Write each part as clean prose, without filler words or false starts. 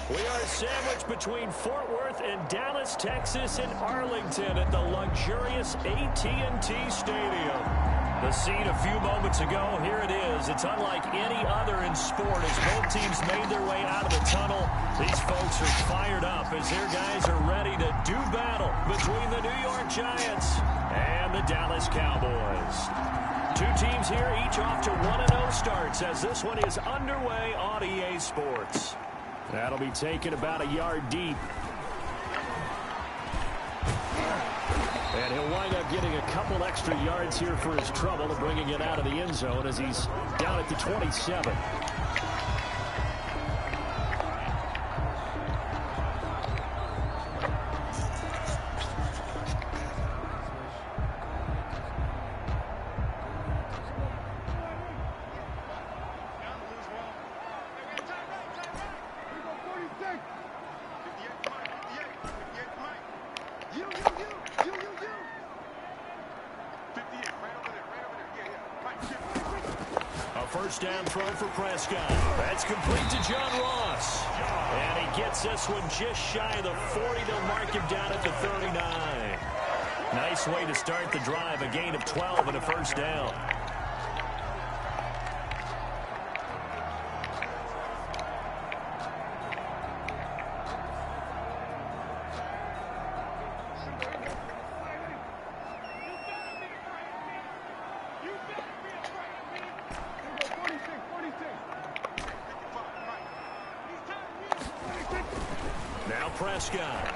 We are sandwiched between Fort Worth and Dallas, Texas, and Arlington at the luxurious AT&T Stadium. The scene a few moments ago, here it is. It's unlike any other in sport as both teams made their way out of the tunnel. These folks are fired up as their guys are ready to do battle between the New York Giants and the Dallas Cowboys. Two teams here, each off to 1-0 starts as this one is underway on EA Sports. That'll be taken about a yard deep. And he'll wind up getting a couple extra yards here for his trouble and bringing it out of the end zone as he's down at the 27. First down throw for Prescott. That's complete to John Ross. And he gets this one just shy of the 40. They'll mark him down at the 39. Nice way to start the drive. A gain of 12 and a first down. Prescott.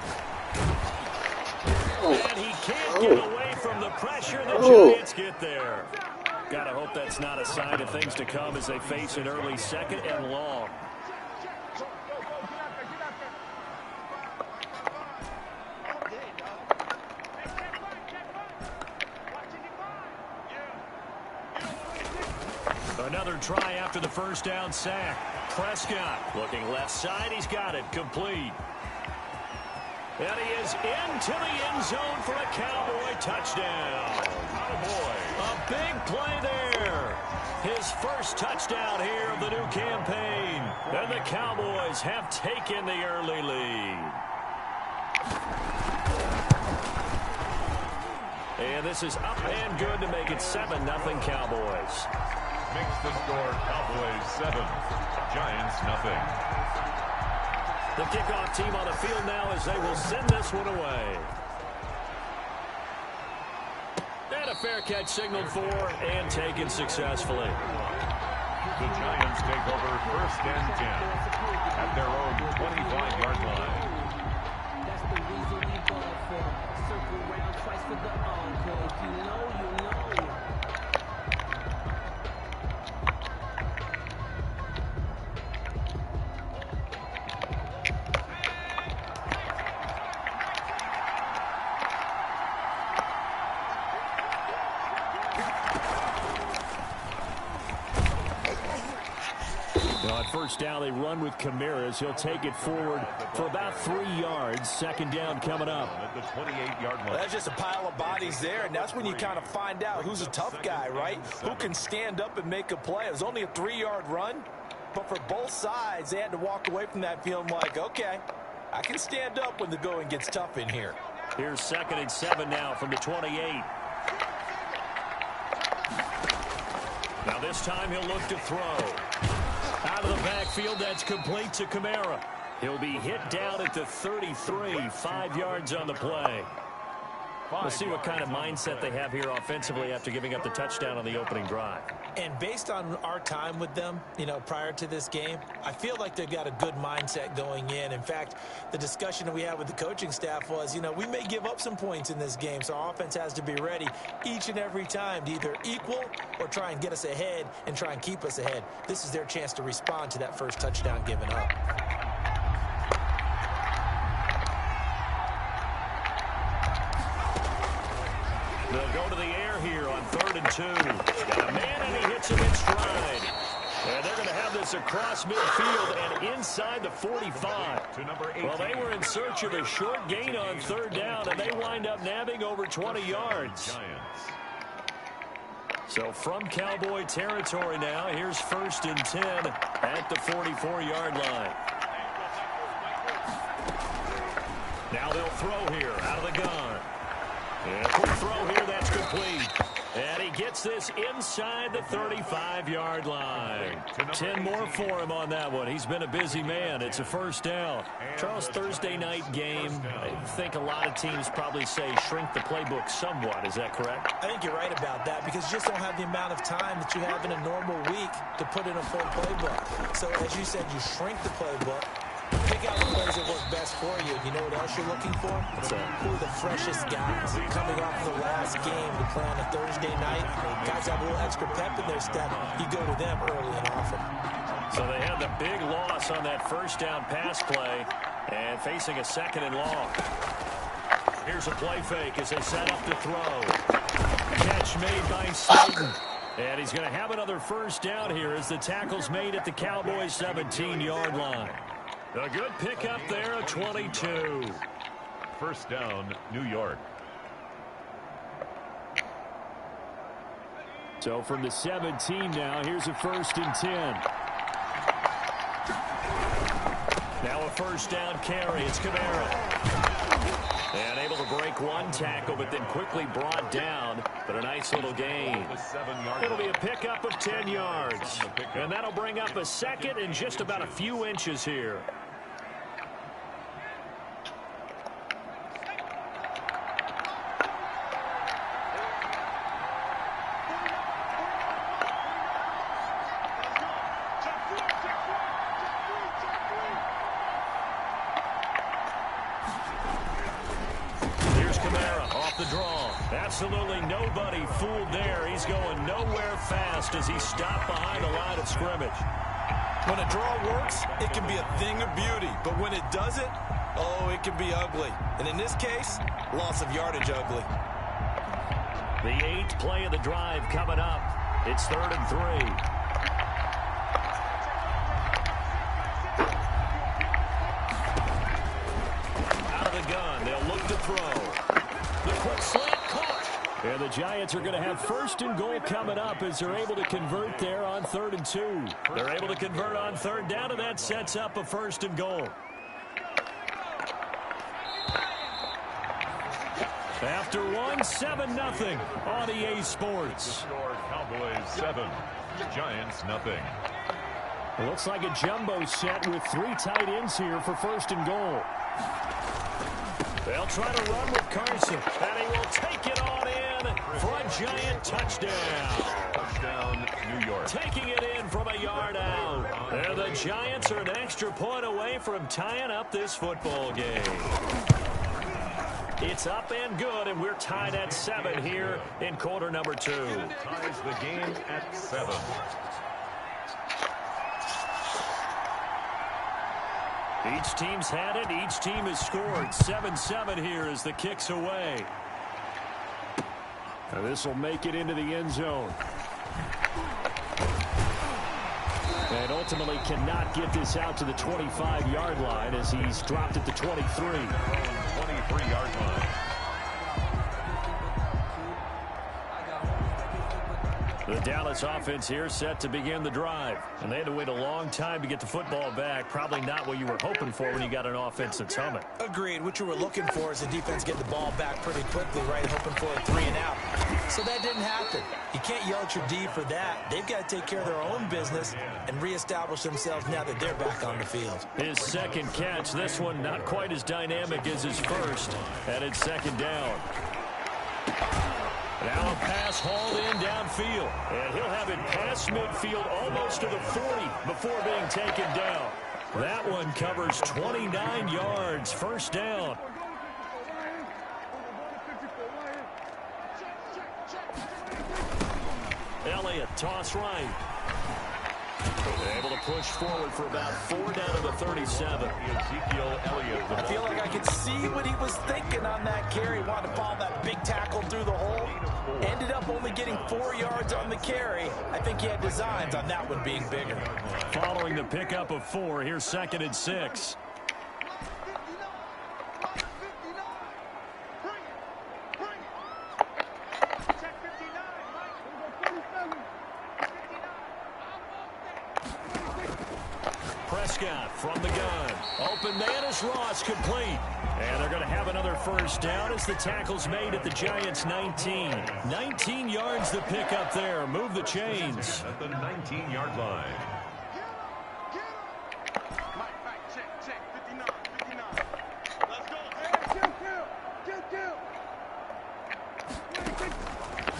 And he can't get away from the pressure. The Giants get there. Gotta hope that's not a sign of things to come as they face an early second and long. Another try after the first down sack. Prescott looking left side. He's got it complete. And he is into the end zone for a Cowboy touchdown. A big play there. His first touchdown here of the new campaign. And the Cowboys have taken the early lead. And this is up and good to make it 7-0 Cowboys. Makes the score Cowboys 7, Giants nothing. The kickoff team on the field now as they will send this one away. And a fair catch signaled for and taken successfully. The Giants take over first and 10 at their own 25-yard line. That's the reason we ball for. Circle round twice for the encore. If you know, you know. First down, they run with Kamara. He'll take it forward for about 3 yards. Second down coming up. At the 28-yard line. Well, that's just a pile of bodies there, and that's when you kind of find out who's a tough guy, right? Who can stand up and make a play. It was only a 3-yard run, but for both sides, they had to walk away from that feeling like, okay, I can stand up when the going gets tough in here. Here's 2nd and 7 now from the 28. Now this time he'll look to throw. Out of the backfield, that's complete to Kamara. He'll be hit down at the 33, 5 yards on the play. We'll see what kind of mindset they have here offensively after giving up the touchdown on the opening drive. And based on our time with them, you know, prior to this game, I feel like they've got a good mindset going in. In fact, the discussion that we had with the coaching staff was, you know, we may give up some points in this game, so our offense has to be ready each and every time to either equal or try and get us ahead and try and keep us ahead. This is their chance to respond to that first touchdown given up. They'll go to the air here on 3rd and 2. Got a man, and he hits him in stride. And they're going to have this across midfield and inside the 45. To number 18. Well, they were in search of a short gain on 3rd down, and they wind up nabbing over 20 yards. So from Cowboy territory now, here's 1st and 10 at the 44-yard line. Now they'll throw here out of the gun. And a quick throw here, that's complete. And he gets this inside the 35-yard line. 10 more for him on that one. He's been a busy man. It's a first down. Charles, Thursday night game, I think a lot of teams probably say shrink the playbook somewhat. Is that correct? I think you're right about that because you just don't have the amount of time that you have in a normal week to put in a full playbook. So as you said, you shrink the playbook. Pick out the plays that work best for you. You know what else you're looking for? Who are the freshest guys coming off the last game to play on a Thursday night? Guys have a little extra pep in their step. You go to them early and often. So they had the big loss on that first down pass play and facing a second and long. Here's a play fake as they set up to throw. Catch made by Slayton. And he's going to have another first down here as the tackle's made at the Cowboys' 17-yard line. A good pickup there, a 22. First down, New York. So from the 17 now, here's a 1st and 10. Now a first down carry. It's Kamara. And able to break one tackle, but then quickly brought down. But a nice little gain. It'll be a pickup of 10 yards. And that'll bring up a second and just about a few inches here. Absolutely nobody fooled there. He's going nowhere fast as he stopped behind the line of scrimmage. When a draw works, it can be a thing of beauty. But when it doesn't, oh, it can be ugly. And in this case, loss of yardage ugly. The 8th play of the drive coming up. It's 3rd and 3. Out of the gun, they'll look to throw. The quick slant caught. And the Giants are going to have 1st and goal coming up as they're able to convert there on 3rd and 2. They're able to convert on 3rd down, and that sets up a 1st and goal. After one, 7-0 on EA Sports. Cowboys 7, Giants nothing. It looks like a jumbo set with 3 tight ends here for 1st and goal. They'll try to run with Carson, and he will take it on in for a Giant touchdown. Touchdown, New York. Taking it in from a yard out. And the Giants are an extra point away from tying up this football game. It's up and good, and we're tied at 7 here in quarter number 2. Ties the game at 7. Each team's had it. Each team has scored. 7-7 here as the kick's away. Now this will make it into the end zone. And ultimately cannot get this out to the 25-yard line as he's dropped at the 23. 23-yard line. The Dallas offense here set to begin the drive. And they had to wait a long time to get the football back. Probably not what you were hoping for when you got an offense that's humming. Agreed. What you were looking for is the defense getting the ball back pretty quickly, right? Hoping for a 3 and out. So that didn't happen. You can't yell at your D for that. They've got to take care of their own business and reestablish themselves now that they're back on the field. His second catch, this one not quite as dynamic as his first. And it's 2nd down. Now a pass hauled in downfield. And he'll have it past midfield almost to the 40 before being taken down. That one covers 29 yards. 1st down. Elliott, toss right. Able to push forward for about 4 down to the 37. Ezekiel Elliott. I feel like I could see what he was thinking on that carry. He wanted to follow that big tackle through the hole. Ended up only getting 4 yards on the carry. I think he had designs on that one being bigger. Following the pickup of 4, here's 2nd and 6. Prescott from the gun. Open man is Ross, complete. And they're going to first down as the tackle's made at the Giants' 19. 19 yards to pick up there. Move the chains. At the 19-yard line.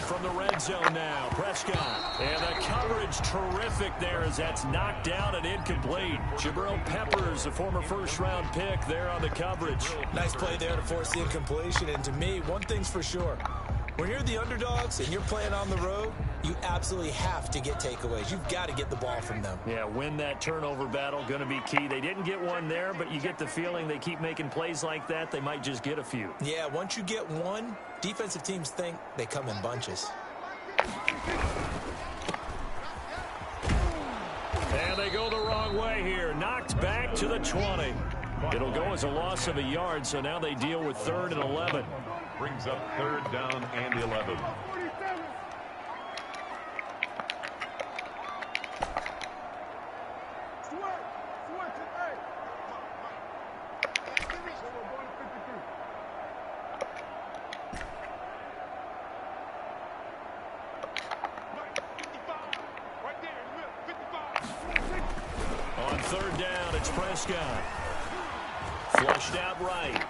From the red zone now, Prescott. And the coverage terrific there as that's knocked down and incomplete. Jabril Peppers, a former first-round pick there on the coverage. Nice play there to force the incompletion. And to me, one thing's for sure. When you're the underdogs and you're playing on the road, you absolutely have to get takeaways. You've got to get the ball from them. Yeah, win that turnover battle, going to be key. They didn't get one there, but you get the feeling they keep making plays like that, they might just get a few. Yeah, once you get one, defensive teams think they come in bunches. And they go the wrong way here. Knocked back to the 20. It'll go as a loss of a yard, so now they deal with 3rd and 11. Brings up 3rd down and 11. On 3rd down, it's Prescott. Flushed out right.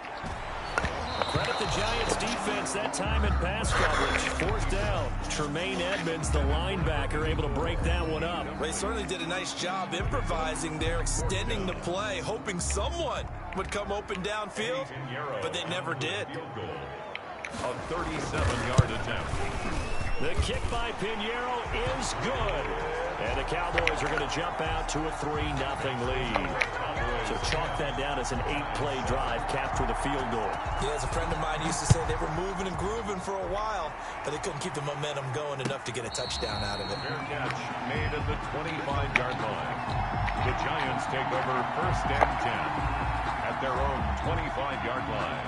Credit the Giants defense that time in pass coverage. 4th down. Tremaine Edmonds, the linebacker, able to break that one up. Well, they certainly did a nice job improvising there, extending the play, hoping someone would come open downfield, but they never did. A 37-yard attempt. The kick by Pinheiro is good. And the Cowboys are going to jump out to a 3-0 lead. So chalk that down as an 8-play drive, capture the field goal. Yeah, as a friend of mine used to say, they were moving and grooving for a while, but they couldn't keep the momentum going enough to get a touchdown out of it. Fair catch made at the 25-yard line. The Giants take over 1st and 10 at their own 25-yard line.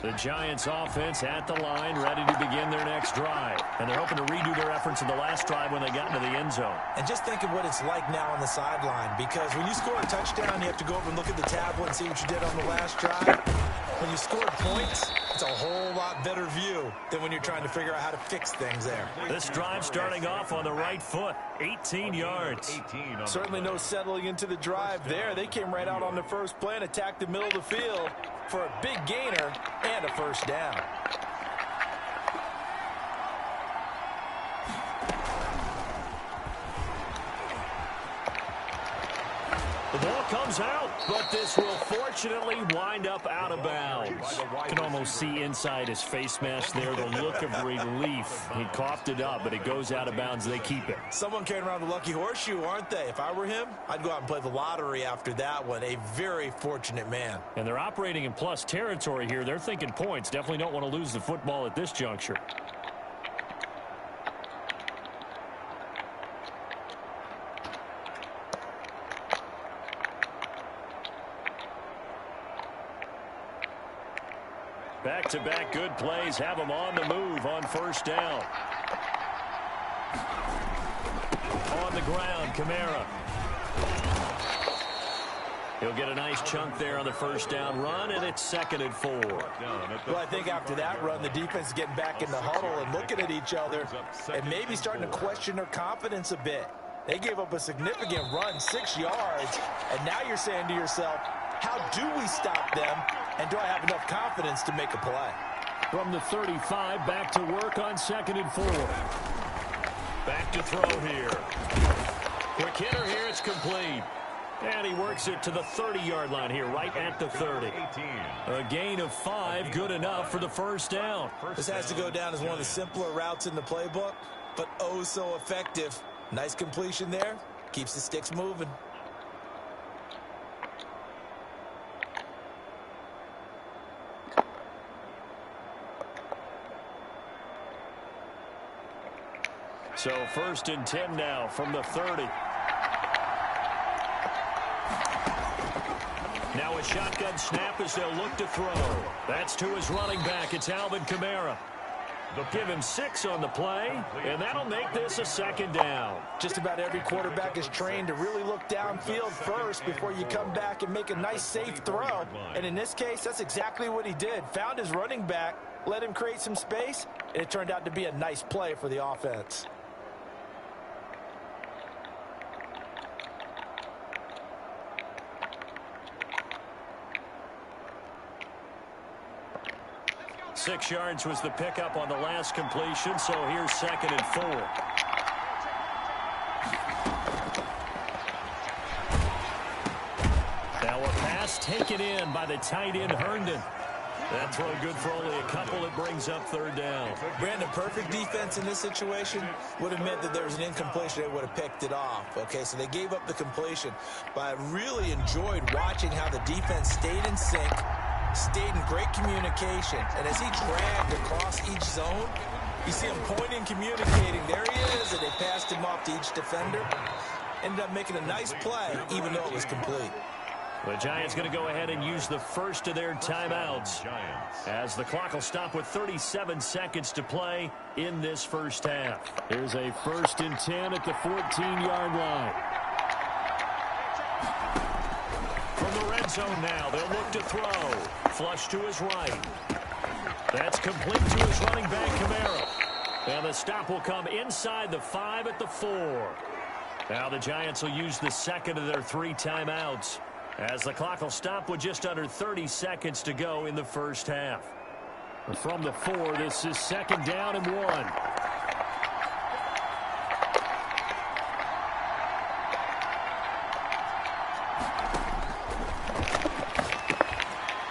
The Giants offense at the line, ready to begin their next drive. And they're hoping to redo their efforts in the last drive when they got into the end zone. And just think of what it's like now on the sideline, because when you score a touchdown, you have to go over and look at the tablet and see what you did on the last drive. When you scored points, it's a whole lot better view than when you're trying to figure out how to fix things there. This drive starting off on the right foot, 18 yards. Certainly no settling into the drive there. They came right out on the first play and attacked the middle of the field for a big gainer and a 1st down. The ball comes out, but this will fortunately wind up out of bounds. You can almost see inside his face mask there the look of relief. He coughed it up, but it goes out of bounds. They keep it. Someone carrying around the lucky horseshoe, aren't they? If I were him, I'd go out and play the lottery after that one. A very fortunate man. And they're operating in plus territory here. They're thinking points. Definitely don't want to lose the football at this juncture. Back-to-back good plays have them on the move on 1st down. On the ground, Kamara. He'll get a nice chunk there on the 1st down run, and it's 2nd and 4. Well, I think after that run, the defense is getting back in the huddle and looking at each other and maybe starting to question their confidence a bit. They gave up a significant run, 6 yards, and now you're saying to yourself, how do we stop them, and do I have enough confidence to make a play? From the 35, back to work on 2nd and 4. Back to throw here. Quick hitter here, it's complete. And he works it to the 30-yard line here, right at the 30. A gain of 5, good enough for the 1st down. This has to go down as one of the simpler routes in the playbook, but oh so effective. Nice completion there, keeps the sticks moving. So 1st and 10 now from the 30. Now a shotgun snap as they'll look to throw. That's to his running back. It's Alvin Kamara. Give him 6 on the play, and that'll make this a 2nd down. Just about every quarterback is trained to really look downfield first before you come back and make a nice, safe throw. And in this case, that's exactly what he did. Found his running back, let him create some space, and it turned out to be a nice play for the offense. Six yards was the pickup on the last completion, so here's 2nd and 4. Now a pass taken in by the tight end Herndon. That throw good for only a couple. It brings up 3rd down. Brandon, perfect defense in this situation would have meant that there was an incompletion. They would have picked it off. Okay, so they gave up the completion. But I really enjoyed watching how the defense stayed in sync, stayed in great communication, and as he dragged across each zone, you see him pointing, communicating. There he is, and they passed him off to each defender. Ended up making a nice play, even though it was complete. The Giants going to go ahead and use the first of their timeouts as the clock will stop with 37 seconds to play in this first half. Here's a 1st and 10 at the 14-yard line. From the red zone now, they'll look to throw. Flush to his right. That's complete to his running back, Camaro. And the stop will come inside the 5 at the 4. Now the Giants will use the 2nd of their 3 timeouts as the clock will stop with just under 30 seconds to go in the first half. From the 4, this is 2nd down and 1.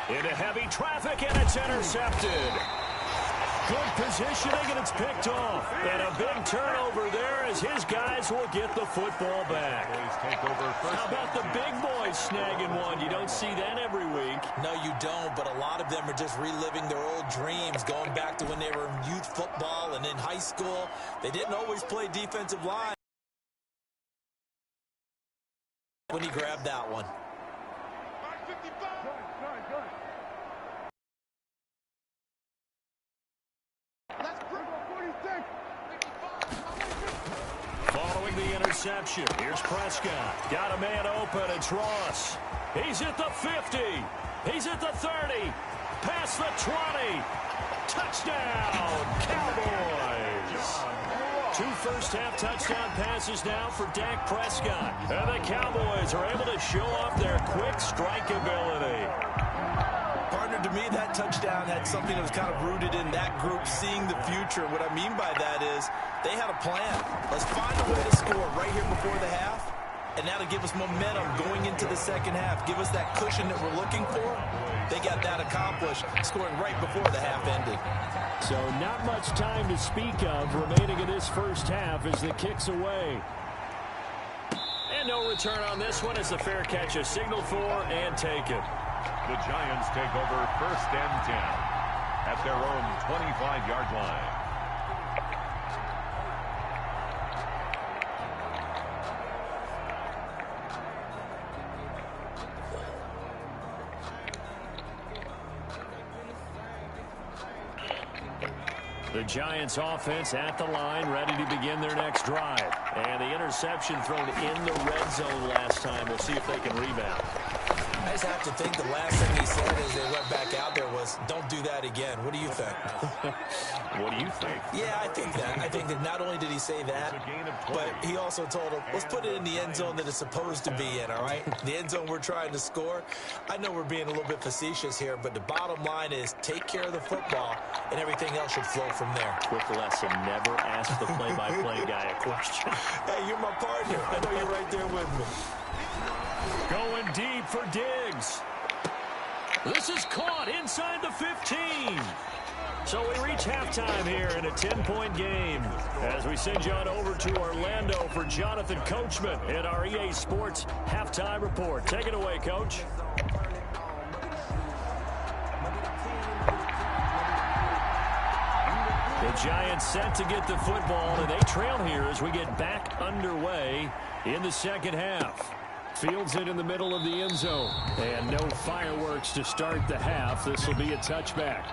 Into heavy traffic, and it's intercepted. Good positioning, and it's picked off. And a big turnover there as his guys will get the football back. How about the big boys snagging one? You don't see that every week. No, you don't, but a lot of them are just reliving their old dreams, going back to when they were in youth football and in high school. They didn't always play defensive line when he grabbed that one. Following the interception, here's Prescott. Got a man open, it's Ross. He's at the 50. He's at the 30. Past the 20. Touchdown, Cowboys. 2 first-half touchdown passes now for Dak Prescott. And the Cowboys are able to show off their quick strike ability. Partner, to me, that touchdown had something that was kind of rooted in that group seeing the future. What I mean by that is they had a plan. Let's find a way to score right here before the half, and that'll give us momentum going into the second half. Give us that cushion that we're looking for. They got that accomplished, scoring right before the half ended. So not much time to speak of remaining in this first half as the kick's away. And no return on this one as the fair catch is signaled for and taken. The Giants take over 1st and 10 at their own 25-yard line. The Giants offense at the line, ready to begin their next drive. And the interception thrown in the red zone last time. We'll see if they can rebound. I just have to think the last thing he said as they went back out there was, don't do that again. What do you think? What do you think? Yeah, I think that. I think that not only did he say that, but he also told him, let's put it in the end zone that it's supposed to be in, all right? The end zone we're trying to score. I know we're being a little bit facetious here, but the bottom line is take care of the football, and everything else should flow from there. Quick lesson, never ask the play-by-play guy a question. Hey, you're my partner. I know you're right there with me. Going deep for Diggs. This is caught inside the 15. So we reach halftime here in a 10-point game as we send you on over to Orlando for Jonathan Coachman in our EA Sports Halftime Report. Take it away, Coach. The Giants set to get the football, and they trail here as we get back underway in the second half. Fields it in the middle of the end zone. And no fireworks to start the half. This will be a touchback.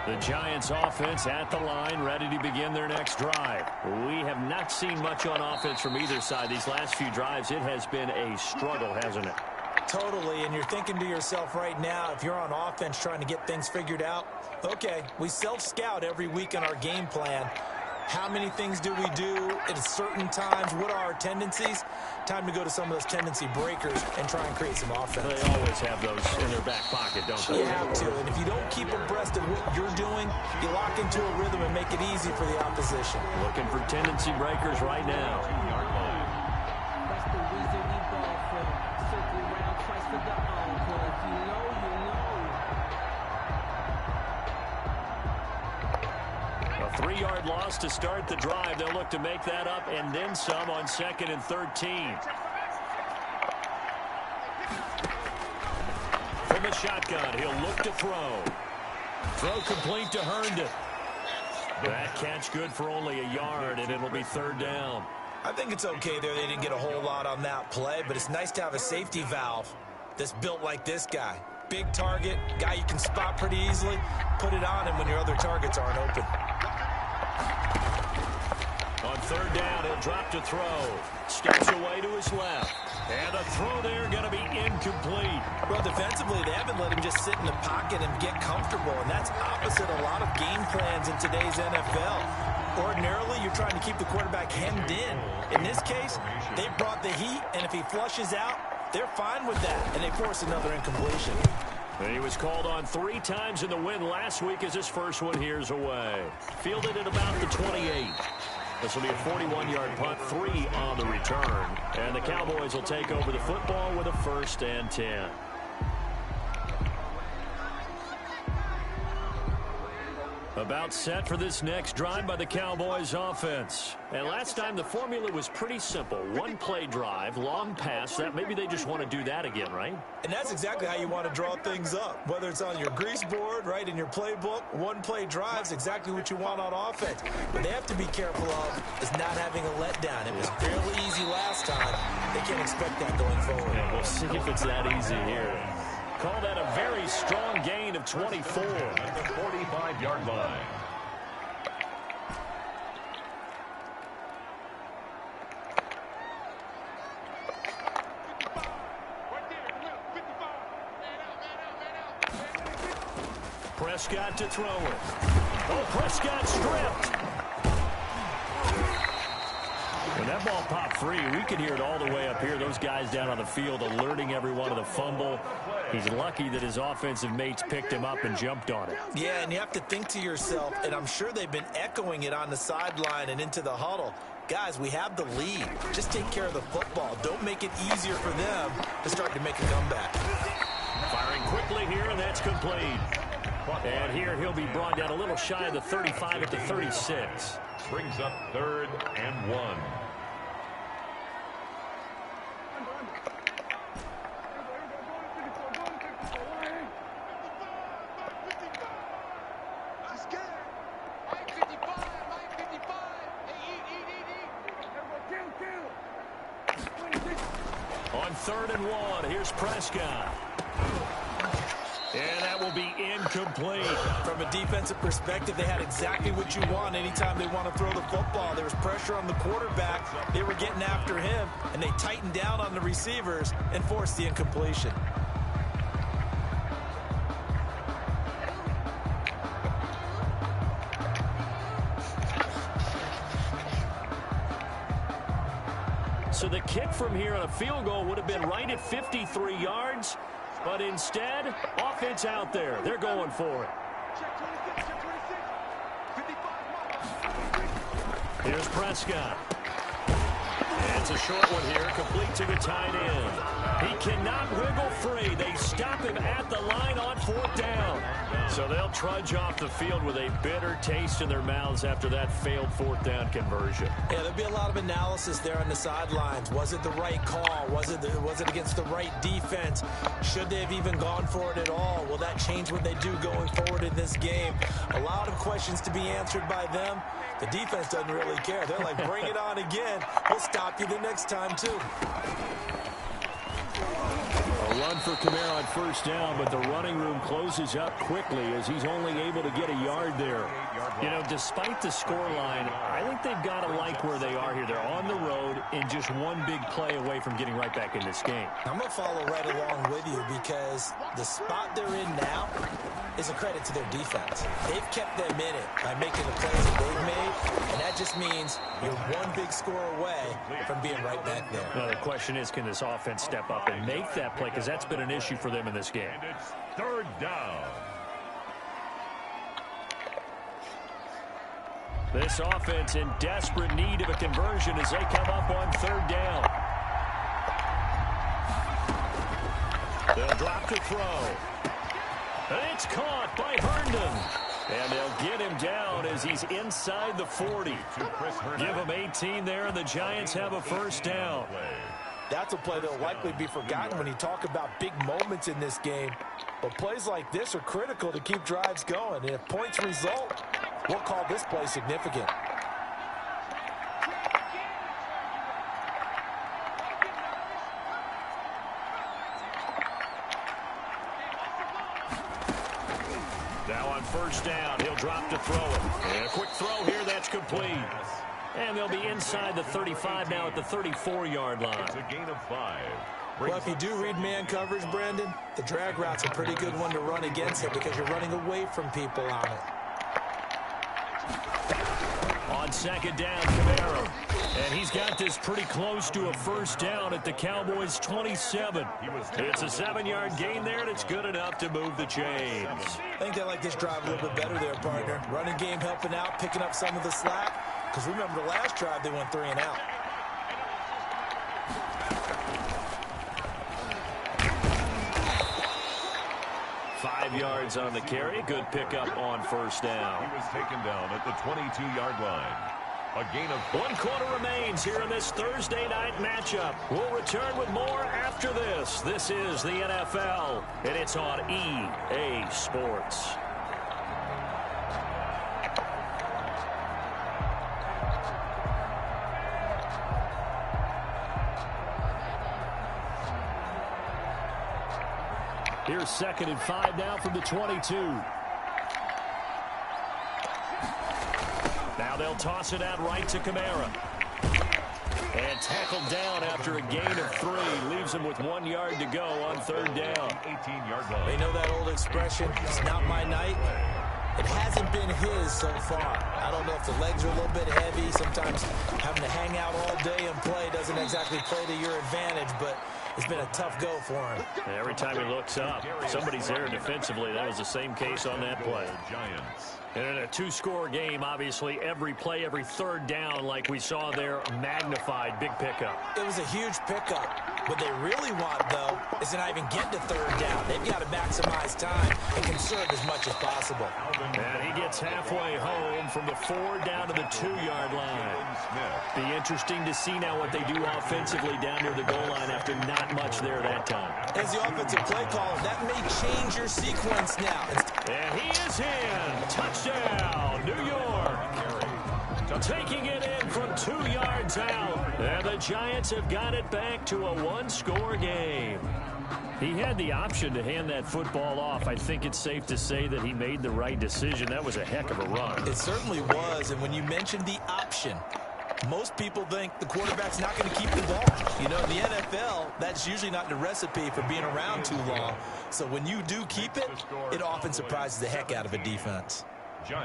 The Giants offense at the line, ready to begin their next drive. We have not seen much on offense from either side. These last few drives, it has been a struggle, hasn't it? Totally, and you're thinking to yourself right now, if you're on offense trying to get things figured out, okay, we self-scout every week on our game plan. How many things do we do at certain times? What are our tendencies? Time to go to some of those tendency breakers and try and create some offense. They always have those in their back pocket, don't they? You have to, and if you don't keep abreast of what you're doing, you lock into a rhythm and make it easy for the opposition. Looking for tendency breakers right now. That's the reason we ball for. Circle round twice for the encore. If you know, you know. A 3-yard loss to start the drive. They'll look to make that up and then some on 2nd and 13. From the shotgun, he'll look to throw. Throw complete to Herndon. That catch good for only a yard, and it'll be 3rd down. I think it's okay there. They didn't get a whole lot on that play, but it's nice to have a safety valve that's built like this guy. Big target, guy you can spot pretty easily. Put it on him when your other targets aren't open. On 3rd down, he'll drop to throw. Steps away to his left. And a throw there going to be incomplete. Well, defensively, they haven't let him just sit in the pocket and get comfortable, and that's opposite a lot of game plans in today's NFL. Ordinarily, you're trying to keep the quarterback hemmed in. In this case, they brought the heat, and if he flushes out, they're fine with that, and they force another incompletion. He was called on 3 times in the win last week as his first one here's away. Fielded at about the 28. This will be a 41-yard punt, 3 on the return. And the Cowboys will take over the football with a 1st and 10. About set for this next drive by the Cowboys offense. And last time the formula was pretty simple. 1-play drive, long pass. That maybe they just want to do that again, right? And that's exactly how you want to draw things up. Whether it's on your grease board, right, in your playbook, 1-play drive is exactly what you want on offense. What they have to be careful of is not having a letdown. It was fairly easy last time. They can't expect that going forward. Yeah, we'll see if it's that easy here. Call that a very strong gain of 24. At the 45-yard line. Prescott to throw it. Oh, Prescott stripped. When that ball popped free, we could hear it all the way up here. Those guys down on the field alerting everyone of the fumble. He's lucky that his offensive mates picked him up and jumped on it. Yeah, and you have to think to yourself, and I'm sure they've been echoing it on the sideline and into the huddle. Guys, we have the lead. Just take care of the football. Don't make it easier for them to start to make a comeback. Firing quickly here, and that's complete. And here he'll be brought down a little shy of the 35 at the 36. Brings up 3rd and 1. On 3rd and 1, here's Prescott. And that will be incomplete. From a defensive perspective, they had exactly what you want anytime they want to throw the football. There was pressure on the quarterback. They were getting after him, and they tightened down on the receivers and forced the incompletion. So the kick from here on a field goal would have been right at 53 yards. But instead, offense out there. They're going for it. Here's Prescott. And it's a short one here, complete to the tight end. He cannot wiggle free. They stop him at the line on 4th down. So they'll trudge off the field with a bitter taste in their mouths after that failed 4th down conversion. Yeah, there'll be a lot of analysis there on the sidelines. Was it the right call? Was it against the right defense? Should they have even gone for it at all? Will that change what they do going forward in this game? A lot of questions to be answered by them. The defense doesn't really care. They're like, bring it on again. We'll stop you the next time, too. A Run for Kamara on first down, but the running room closes up quickly as he's only able to get a yard there. You know, despite the scoreline, I think they've got to like where they are here. They're on the road and just one big play away from getting right back in this game. I'm going to follow right along with you because the spot they're in now is a credit to their defense. They've kept them in it by making the plays that they've made, and that just means you're one big score away from being right back there. Now, the question is, can this offense step up and make that play? Because that's been an issue for them in this game. And it's third down. This offense in desperate need of a conversion as they come up on third down. They'll drop to throw. And it's caught by Herndon. And they'll get him down as he's inside the 40. Give him 18 there, and the Giants have a first down. That's a play that will likely be forgotten when you talk about big moments in this game. But plays like this are critical to keep drives going. And if points result, we'll call this play significant. Now on first down, he'll drop to throw it. And a quick throw here, that's complete. And they'll be inside the 35 now at the 34-yard line. It's a gain of 5. Well, if you do read man coverage, Brandon, the drag route's a pretty good one to run against it because you're running away from people on it. On second down, Kamara. And he's got this pretty close to a first down at the Cowboys' 27. It's a 7-yard gain there, and it's good enough to move the chains. I think they like this drive a little bit better there, partner. Running game helping out, picking up some of the slack. Because remember, the last drive, they went 3 and out. Five yards on the carry. Good pickup on first down. He was taken down at the 22-yard line. A gain of 1 quarter remains here in this Thursday night matchup. We'll return with more after this. This is the NFL, and it's on EA Sports. Here's 2nd and 5 now from the 22. Now they'll toss it out right to Kamara. And tackled down after a gain of 3. Leaves him with 1 yard to go on third down. 18-yard line. They know that old expression, it's not my night. It hasn't been his so far. I don't know if the legs are a little bit heavy. Sometimes having to hang out all day and play doesn't exactly play to your advantage, but it's been a tough go for him. And every time he looks up, somebody's there defensively. That was the same case on that play. Giants. And in a 2-score game, obviously, every play, every third down, like we saw there, magnified. Big pickup. It was a huge pickup. What they really want, though, is to not even get to third down. They've got to maximize time and conserve as much as possible. And he gets halfway home from the 4 down to the 2-yard line. Be interesting to see now what they do offensively down near the goal line after not much there that time. As the offensive play caller, that may change your sequence now. And he is in. Touchdown, New York. Taking it in from 2 yards out. And the Giants have got it back to a 1-score game. He had the option to hand that football off. I think it's safe to say that he made the right decision. That was a heck of a run. It certainly was. And when you mentioned the option, most people think the quarterback's not going to keep the ball. You know, in the NFL, that's usually not the recipe for being around too long. So when you do keep it, it often surprises the heck out of a defense.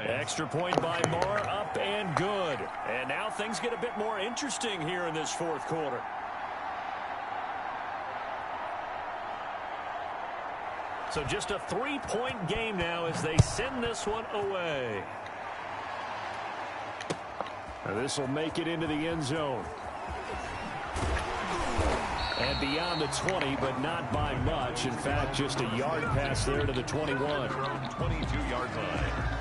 Extra point by Moore, up and good. And now things get a bit more interesting here in this 4th quarter. So just a 3-point game now as they send this one away. Now this will make it into the end zone. And beyond the 20, but not by much. In fact, just a yard pass there to the 21. 22-yard line.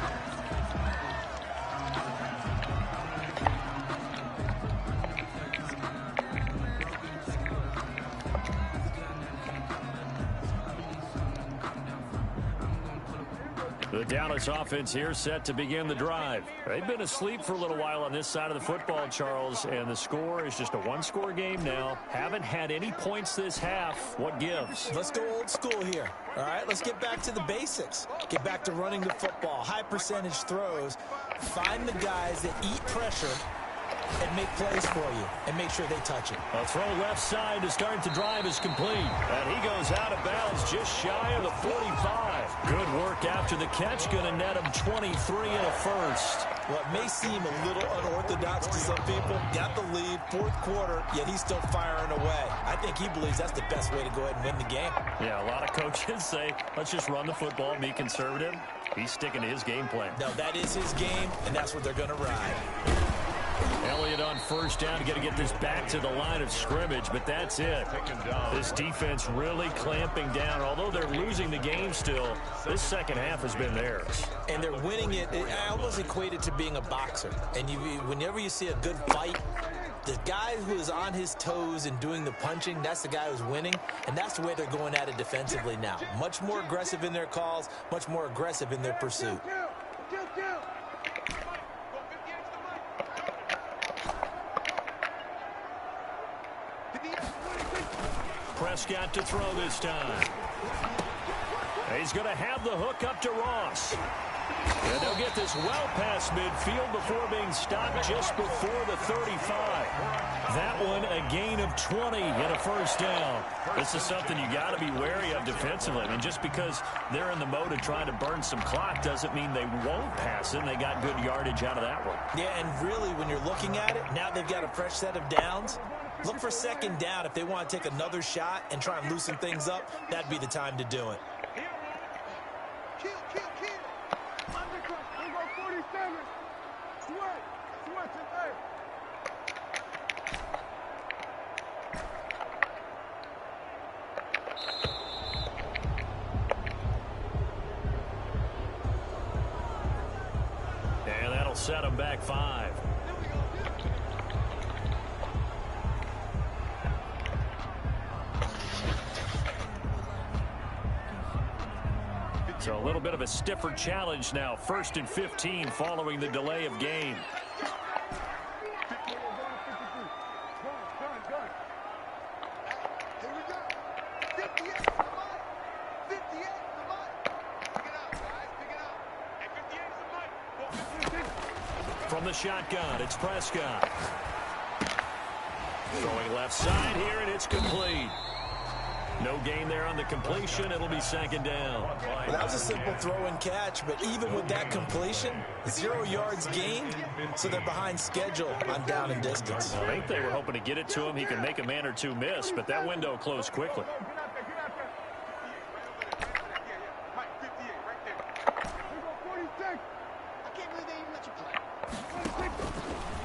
The Dallas offense here set to begin the drive. They've been asleep for a little while on this side of the football, Charles, and the score is just a one-score game now. Haven't had any points this half. What gives? Let's go old school here. All right, let's get back to the basics. Get back to running the football, high percentage throws. Find the guys that eat pressure and make plays for you and make sure they touch it. A throw left side to start the drive is complete. And he goes out of bounds just shy of the 45. Good work after the catch. Going to net him 23 and a first. Well, it may seem a little unorthodox to some people. Got the lead, fourth quarter, yet he's still firing away. I think he believes that's the best way to go ahead and win the game. Yeah, a lot of coaches say, let's just run the football and be conservative. He's sticking to his game plan. No, that is his game, and that's what they're going to ride. Elliott on first down. Got to get this back to the line of scrimmage, but that's it. This defense really clamping down. Although they're losing the game still, this second half has been theirs. And they're winning it. I almost equate it to being a boxer. And whenever you see a good fight, the guy who is on his toes and doing the punching, that's the guy who's winning. And that's the way they're going at it defensively now. Much more aggressive in their calls, much more aggressive in their pursuit. Prescott to throw this time. He's going to have the hook up to Ross. And they'll get this well past midfield before being stopped just before the 35. That one a gain of 20 and a first down. This is something you got to be wary of defensively. I mean, just because they're in the mode of trying to burn some clock doesn't mean they won't pass it. And they got good yardage out of that one. Yeah, and really when you're looking at it, now they've got a fresh set of downs. Look for second down. If they want to take another shot and try and loosen things up, that'd be the time to do it. And that'll set them back 5. So a little bit of a stiffer challenge now. 1st and 15 following the delay of game. From the shotgun, it's Prescott. Throwing left side here, and it's complete. No gain there on the completion. It'll be second down. Well, that was a simple throw and catch, but even with that completion, 0 yards gained, so they're behind schedule on down and distance. I think they were hoping to get it to him. He can make a man or two miss, but that window closed quickly.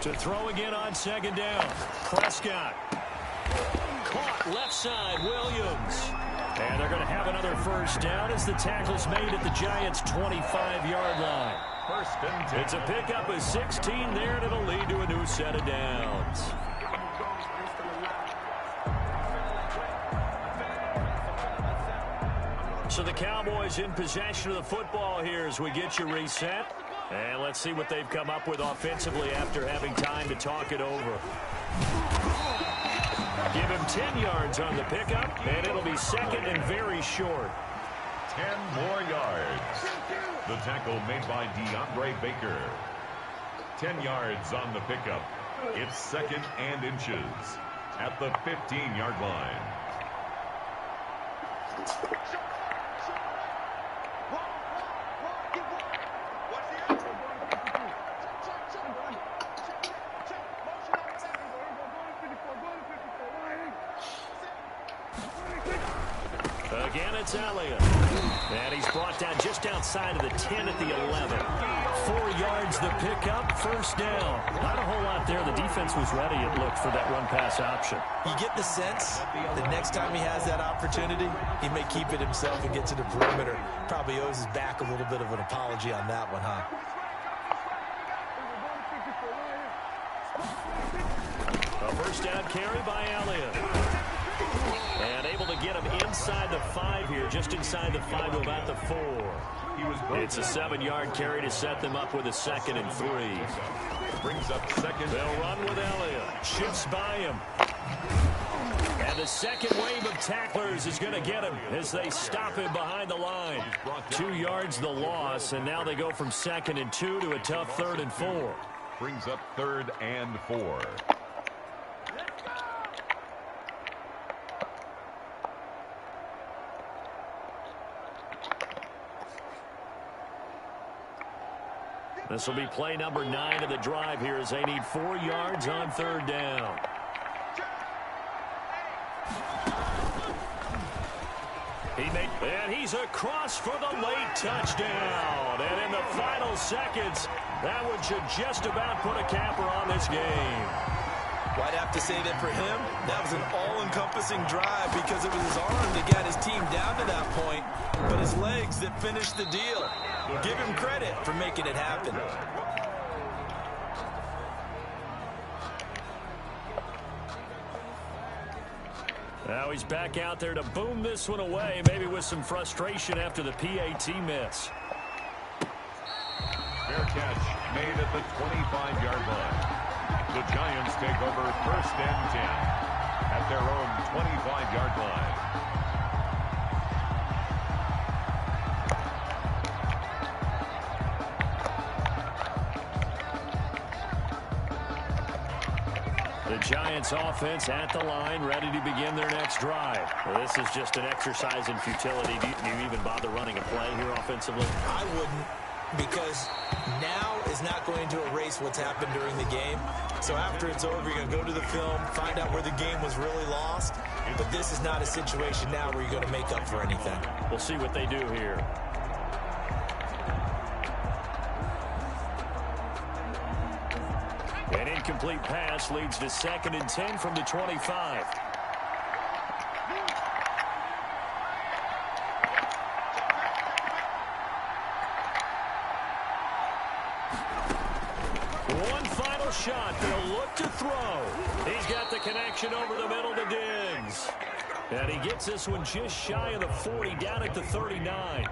To throw again on second down. Prescott. Caught left side, Williams. And they're going to have another first down as the tackle's made at the Giants' 25-yard line. First and 10. It's a pickup of 16 there, and it'll lead to a new set of downs. So the Cowboys in possession of the football here as we get you reset. And let's see what they've come up with offensively after having time to talk it over. Give him 10 yards on the pickup, and it'll be second and very short. 10 more yards. The tackle made by DeAndre Baker. 10 yards on the pickup. It's 2nd and inches at the 15-yard line. Again, it's Elliott. And he's brought down just outside of the 10 at the 11. 4 yards the pickup, first down. Not a whole lot there. The defense was ready, it looked, for that run-pass option. You get the sense that next time he has that opportunity, he may keep it himself and get to the perimeter. Probably owes his back a little bit of an apology on that one, huh? A first down carry by Elliott. And able to get him inside the 5 here, just inside the 5 to about the 4. It's a 7-yard carry to set them up with a 2nd and 3. Brings up second. They'll run with Elliott. Shifts by him. And the second wave of tacklers is going to get him as they stop him behind the line. 2 yards the loss, and now they go from 2nd and 2 to a tough 3rd and 4. Brings up 3rd and 4. This will be play number 9 of the drive here as they need 4 yards on 3rd down. And he's across for the late touchdown. And in the final seconds, that one should just about put a capper on this game. Well, I'd have to say that for him, that was an all-encompassing drive because it was his arm that got his team down to that point, but his legs that finished the deal. Give him credit for making it happen. Now he's back out there to boom this one away, maybe with some frustration after the PAT miss. Fair catch made at the 25-yard line. The Giants take over 1st and 10 at their own 25-yard line. The Giants offense at the line, ready to begin their next drive. Well, this is just an exercise in futility. Do you even bother running a play here offensively? I wouldn't, because now is not going to erase what's happened during the game. So after it's over, you're going to go to the film, find out where the game was really lost. But this is not a situation now where you're going to make up for anything. We'll see what they do here. An incomplete pass leads to 2nd and 10 from the 25. One final shot. They'll look to throw. He's got the connection over the middle to Diggs. And he gets this one just shy of the 40, down at the 39.